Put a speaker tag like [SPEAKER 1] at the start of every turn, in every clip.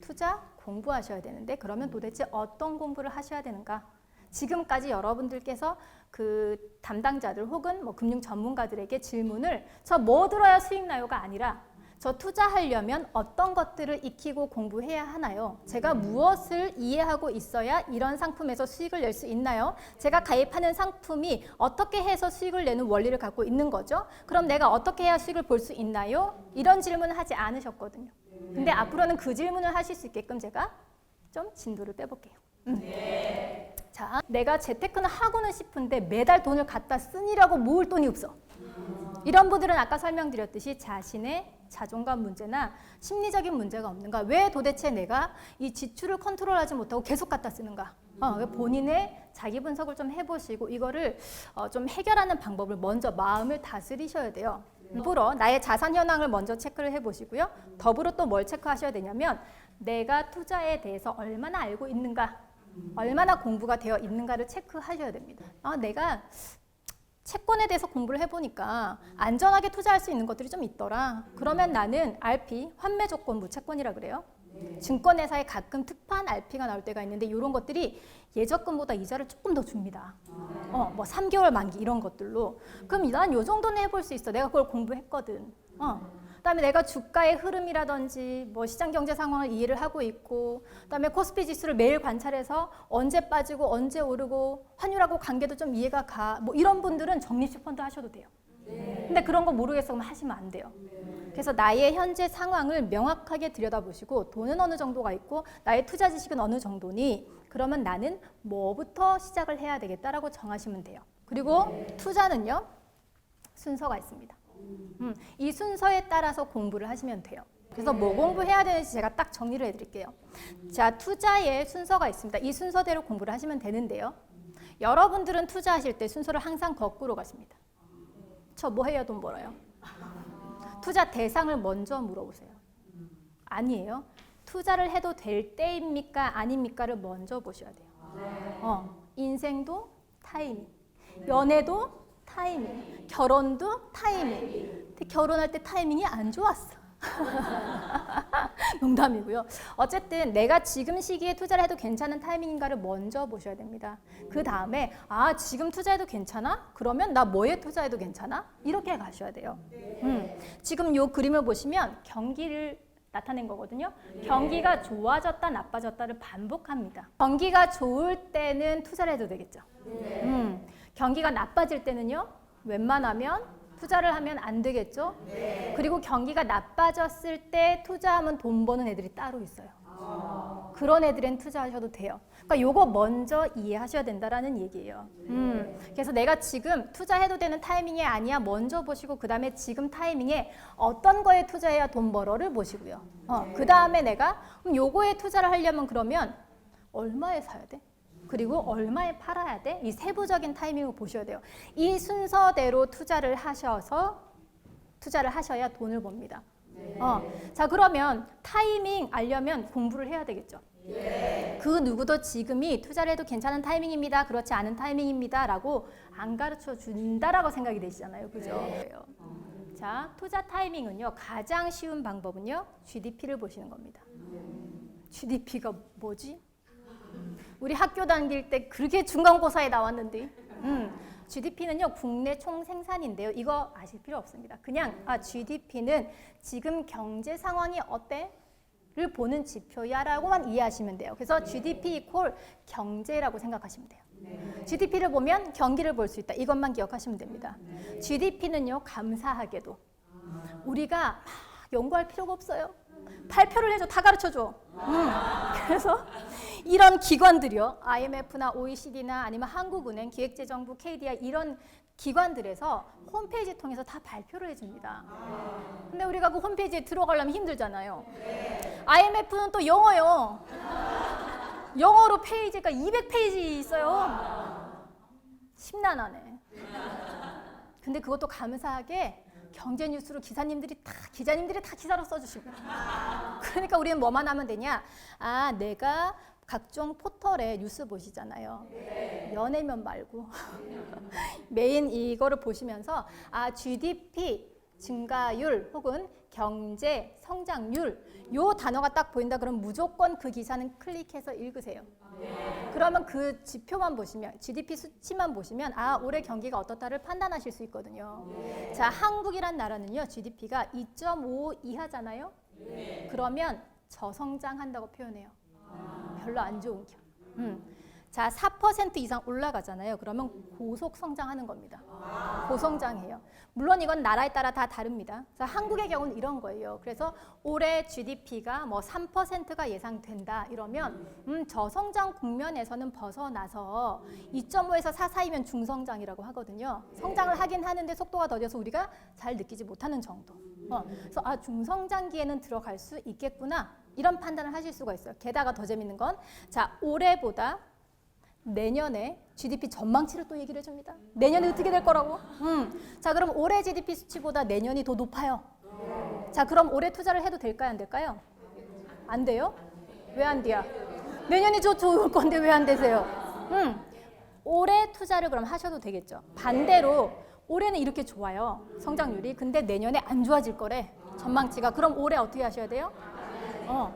[SPEAKER 1] 투자 공부하셔야 되는데 그러면 도대체 어떤 공부를 하셔야 되는가? 지금까지 여러분들께서 그 담당자들 혹은 뭐 금융 전문가들에게 질문을 저 뭐 들어야 수익 나요가 아니라 저 투자하려면 어떤 것들을 익히고 공부해야 하나요? 제가 무엇을 이해하고 있어야 이런 상품에서 수익을 낼 수 있나요? 제가 가입하는 상품이 어떻게 해서 수익을 내는 원리를 갖고 있는 거죠? 그럼 내가 어떻게 해야 수익을 볼 수 있나요? 이런 질문을 하지 않으셨거든요. 근데 앞으로는 그 질문을 하실 수 있게끔 제가 좀 진도를 빼볼게요. 자, 내가 재테크는 하고는 싶은데 매달 돈을 갖다 쓰니라고 모을 돈이 없어. 이런 분들은 아까 설명드렸듯이 자신의 자존감 문제나 심리적인 문제가 없는가? 왜 도대체 내가 이 지출을 컨트롤하지 못하고 계속 갖다 쓰는가? 본인의 자기 분석을 좀 해보시고 이거를 좀 해결하는 방법을 먼저 마음을 다스리셔야 돼요. 더불어 나의 자산 현황을 먼저 체크를 해보시고요. 더불어 또 뭘 체크하셔야 되냐면 내가 투자에 대해서 얼마나 알고 있는가? 얼마나 공부가 되어 있는가를 체크하셔야 됩니다. 내가 채권에 대해서 공부를 해보니까 안전하게 투자할 수 있는 것들이 좀 있더라. 그러면 나는 RP, 환매조건부 채권이라 그래요. 증권회사에 가끔 특판 RP가 나올 때가 있는데 이런 것들이 예적금보다 이자를 조금 더 줍니다. 뭐 3개월 만기 이런 것들로. 그럼 난 요 정도는 해볼 수 있어. 내가 그걸 공부했거든. 그다음에 내가 주가의 흐름이라든지 뭐 시장 경제 상황을 이해를 하고 있고, 그다음에 코스피 지수를 매일 관찰해서 언제 빠지고 언제 오르고 환율하고 관계도 좀 이해가 가. 뭐 이런 분들은 적립식 펀드 하셔도 돼요. 근데 그런 거 모르겠어 그럼 하시면 안 돼요. 그래서 나의 현재 상황을 명확하게 들여다보시고 돈은 어느 정도가 있고 나의 투자 지식은 어느 정도니 그러면 나는 뭐부터 시작을 해야 되겠다라고 정하시면 돼요. 그리고 투자는요 순서가 있습니다. 이 순서에 따라서 공부를 하시면 돼요. 그래서 뭐 공부해야 되는지 제가 딱 정리를 해드릴게요. 자, 투자의 순서가 있습니다. 이 순서대로 공부를 하시면 되는데요. 여러분들은 투자하실 때 순서를 항상 거꾸로 가십니다. 저 뭐 해야 돈 벌어요? 투자 대상을 먼저 물어보세요. 아니에요. 투자를 해도 될 때입니까? 아닙니까를 먼저 보셔야 돼요. 인생도 타이밍, 연애도 타이밍, 결혼도 타이밍. 근데 결혼할 때 타이밍이 안 좋았어. 농담이고요. 어쨌든 내가 지금 시기에 투자를 해도 괜찮은 타이밍인가를 먼저 보셔야 됩니다. 그 다음에 지금 투자해도 괜찮아? 그러면 나 뭐에 투자해도 괜찮아? 이렇게 가셔야 돼요. 지금 요 그림을 보시면 경기를 나타낸 거거든요. 경기가 좋아졌다 나빠졌다를 반복합니다. 경기가 좋을 때는 투자를 해도 되겠죠. 경기가 나빠질 때는요. 웬만하면 투자를 하면 안 되겠죠. 그리고 경기가 나빠졌을 때 투자하면 돈 버는 애들이 따로 있어요. 그런 애들은 투자하셔도 돼요. 그러니까 요거 먼저 이해하셔야 된다라는 얘기예요. 그래서 내가 지금 투자해도 되는 타이밍이 아니야 먼저 보시고 그 다음에 지금 타이밍에 어떤 거에 투자해야 돈 벌어를 보시고요. 그 다음에 내가 요거에 투자를 하려면 그러면 얼마에 사야 돼? 그리고 얼마에 팔아야 돼? 이 세부적인 타이밍을 보셔야 돼요. 이 순서대로 투자를 하셔야 돈을 법니다. 자, 그러면 타이밍 알려면 공부를 해야 되겠죠. 그 누구도 지금이 투자를 해도 괜찮은 타이밍입니다. 그렇지 않은 타이밍입니다. 라고 안 가르쳐 준다라고 생각이 되시잖아요. 그죠? 자, 투자 타이밍은요. 가장 쉬운 방법은요. GDP를 보시는 겁니다. GDP가 뭐지? 우리 학교 다닐 때 그렇게 중간고사에 나왔는데 GDP는요 국내 총생산인데요. 이거 아실 필요 없습니다. 그냥 GDP는 지금 경제 상황이 어때? 를 보는 지표야 라고만 이해하시면 돼요. 그래서 GDP 이퀄 경제라고 생각하시면 돼요. GDP를 보면 경기를 볼 수 있다. 이것만 기억하시면 됩니다. GDP는요 감사하게도 우리가 막 연구할 필요가 없어요. 발표를 해줘. 다 가르쳐줘. 그래서 이런 기관들이요. IMF나 OECD나 아니면 한국은행, 기획재정부, KDI 이런 기관들에서 홈페이지 통해서 다 발표를 해줍니다. 근데 우리가 그 홈페이지에 들어가려면 힘들잖아요. IMF는 또 영어요. 영어로 페이지가 200페이지 있어요. 심란하네. 근데 그것도 감사하게 경제 뉴스로 기자님들이 다 기사로 써주십니다. 그러니까 우리는 뭐만 하면 되냐? 내가 각종 포털에 뉴스 보시잖아요. 연예면 말고 메인 이거를 보시면서 GDP 증가율 혹은 경제 성장률 요 단어가 딱 보인다 그러면 무조건 그 기사는 클릭해서 읽으세요. 그러면 그 지표만 보시면 GDP 수치만 보시면 아 올해 경기가 어떻다를 판단하실 수 있거든요. 자, 한국이란 나라는요 GDP가 2.5 이하잖아요. 그러면 저성장한다고 표현해요. 별로 안 좋은 겨. 자, 4% 이상 올라가잖아요. 그러면 고속 성장하는 겁니다. 고성장해요. 물론 이건 나라에 따라 다 다릅니다. 자, 한국의 경우는 이런 거예요. 그래서 올해 GDP가 뭐 3%가 예상된다 이러면 저성장 국면에서는 벗어나서 2.5에서 4 사이면 중성장이라고 하거든요. 성장을 하긴 하는데 속도가 더뎌서 우리가 잘 느끼지 못하는 정도. 그래서 아 중성장기에는 들어갈 수 있겠구나 이런 판단을 하실 수가 있어요. 게다가 더 재밌는 건 자 올해보다 내년에 GDP 전망치를 또 얘기를 해줍니다. 내년에 어떻게 될 거라고? 자 그럼 올해 GDP 수치보다 내년이 더 높아요. 자 그럼 올해 투자를 해도 될까요? 안 될까요? 안 돼요? 왜 안 돼요? 내년이 좋을 건데 왜 안 되세요? 올해 투자를 그럼 하셔도 되겠죠. 반대로 올해는 이렇게 좋아요. 성장률이. 근데 내년에 안 좋아질 거래. 전망치가. 그럼 올해 어떻게 하셔야 돼요?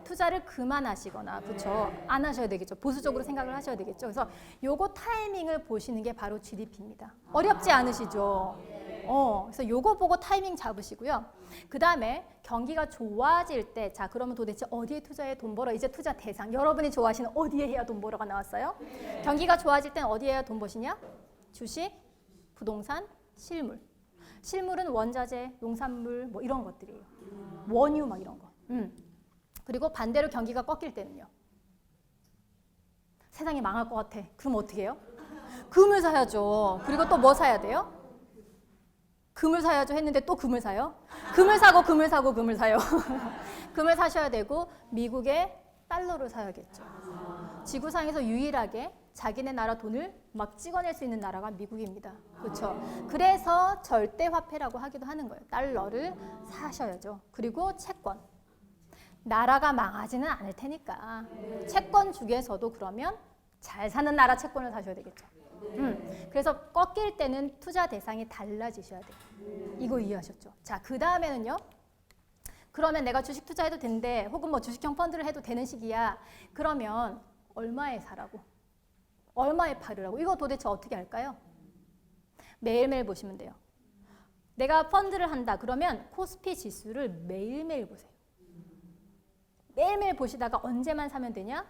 [SPEAKER 1] 투자를 그만하시거나 그렇죠. 안 하셔야 되겠죠. 보수적으로 생각을 하셔야 되겠죠. 그래서 요거 타이밍을 보시는 게 바로 GDP입니다. 어렵지 않으시죠? 그래서 요거 보고 타이밍 잡으시고요. 그 다음에 경기가 좋아질 때, 자 그러면 도대체 어디에 투자해 돈 벌어? 이제 투자 대상. 여러분이 좋아하시는 어디에 해야 돈 벌어가 나왔어요? 경기가 좋아질 땐 어디에 해야 돈 버시냐? 주식, 부동산, 실물. 실물은 원자재, 농산물 뭐 이런 것들이에요. 원유 막 이런 거. 그리고 반대로 경기가 꺾일 때는요. 세상이 망할 것 같아. 그럼 어떻게 해요? 금을 사야죠. 그리고 또 뭐 사야 돼요? 금을 사야죠 했는데 또 금을 사요? 금을 사고 금을 사고 금을 사요. 금을 사셔야 되고 미국의 달러를 사야겠죠. 지구상에서 유일하게 자기네 나라 돈을 막 찍어낼 수 있는 나라가 미국입니다. 그렇죠? 그래서 절대화폐라고 하기도 하는 거예요. 달러를 사셔야죠. 그리고 채권. 나라가 망하지는 않을 테니까 채권 중에서도 그러면 잘 사는 나라 채권을 사셔야 되겠죠. 그래서 꺾일 때는 투자 대상이 달라지셔야 돼요. 이거 이해하셨죠? 자, 그 다음에는요. 그러면 내가 주식 투자해도 된대 혹은 뭐 주식형 펀드를 해도 되는 시기야. 그러면 얼마에 사라고? 얼마에 팔으라고? 이거 도대체 어떻게 할까요? 매일매일 보시면 돼요. 내가 펀드를 한다. 그러면 코스피 지수를 매일매일 보세요. 매일매일 보시다가 언제만 사면 되냐?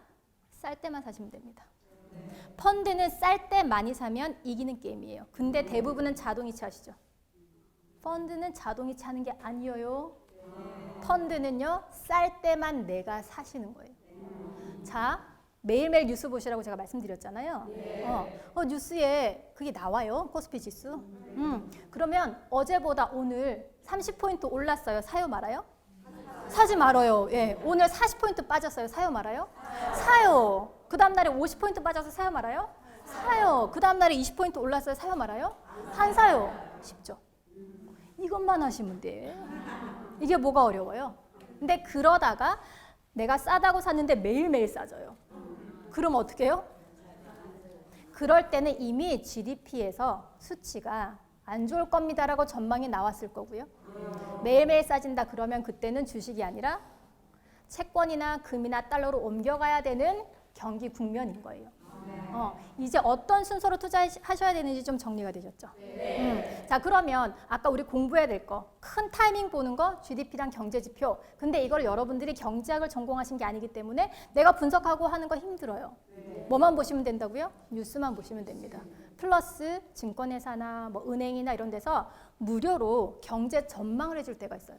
[SPEAKER 1] 쌀 때만 사시면 됩니다. 펀드는 쌀 때 많이 사면 이기는 게임이에요. 근데 대부분은 자동이체 하시죠. 펀드는 자동이체 하는 게 아니에요. 펀드는요. 쌀 때만 내가 사시는 거예요. 자, 매일매일 뉴스 보시라고 제가 말씀드렸잖아요. 뉴스에 그게 나와요. 코스피 지수. 그러면 어제보다 오늘 30포인트 올랐어요. 사요 말아요? 사지 말아요. 예, 오늘 40포인트 빠졌어요. 사요 말아요? 사요. 그 다음 날에 50포인트 빠져서 사요 말아요? 사요. 그 다음 날에 20포인트 올랐어요. 사요 말아요? 안 사요. 쉽죠? 이것만 하시면 돼. 이게 뭐가 어려워요? 근데 그러다가 내가 싸다고 샀는데 매일매일 싸져요. 그럼 어떻게 해요? 그럴 때는 이미 GDP에서 수치가 안 좋을 겁니다라고 전망이 나왔을 거고요. 매일매일 싸진다 그러면 그때는 주식이 아니라 채권이나 금이나 달러로 옮겨가야 되는 경기 국면인 거예요. 이제 어떤 순서로 투자하셔야 되는지 좀 정리가 되셨죠? 자 그러면 아까 우리 공부해야 될 거 큰 타이밍 보는 거 GDP랑 경제지표. 근데 이걸 여러분들이 경제학을 전공하신 게 아니기 때문에 내가 분석하고 하는 거 힘들어요. 뭐만 보시면 된다고요? 뉴스만 보시면 됩니다. 플러스 증권회사나 뭐 은행이나 이런 데서 무료로 경제 전망을 해줄 때가 있어요.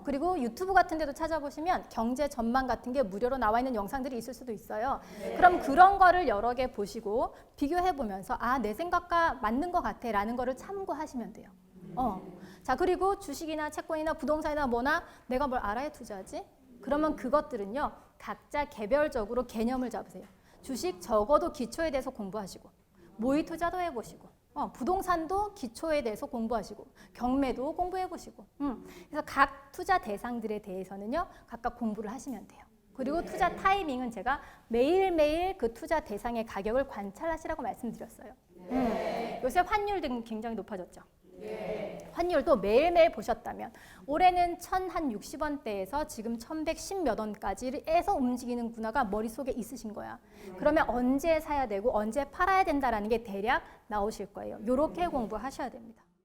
[SPEAKER 1] 그리고 유튜브 같은 데도 찾아보시면 경제 전망 같은 게 무료로 나와 있는 영상들이 있을 수도 있어요. 그럼 그런 거를 여러 개 보시고 비교해 보면서 아, 내 생각과 맞는 것 같아 라는 거를 참고하시면 돼요. 자 그리고 주식이나 채권이나 부동산이나 뭐나 내가 뭘 알아야 투자하지? 그러면 그것들은요 각자 개별적으로 개념을 잡으세요. 주식 적어도 기초에 대해서 공부하시고 모의 투자도 해보시고 부동산도 기초에 대해서 공부하시고 경매도 공부해보시고 그래서 각 투자 대상들에 대해서는요 각각 공부를 하시면 돼요. 그리고 투자 타이밍은 제가 매일매일 그 투자 대상의 가격을 관찰하시라고 말씀드렸어요. 요새 환율 등 굉장히 높아졌죠. 환율도 매일매일 보셨다면 올해는 1,060원대에서 지금 1,110 몇 원까지에서 움직이는 구나가 머릿속에 있으신 거야. 그러면 언제 사야 되고 언제 팔아야 된다라는 게 대략 나오실 거예요. 요렇게 공부하셔야 됩니다.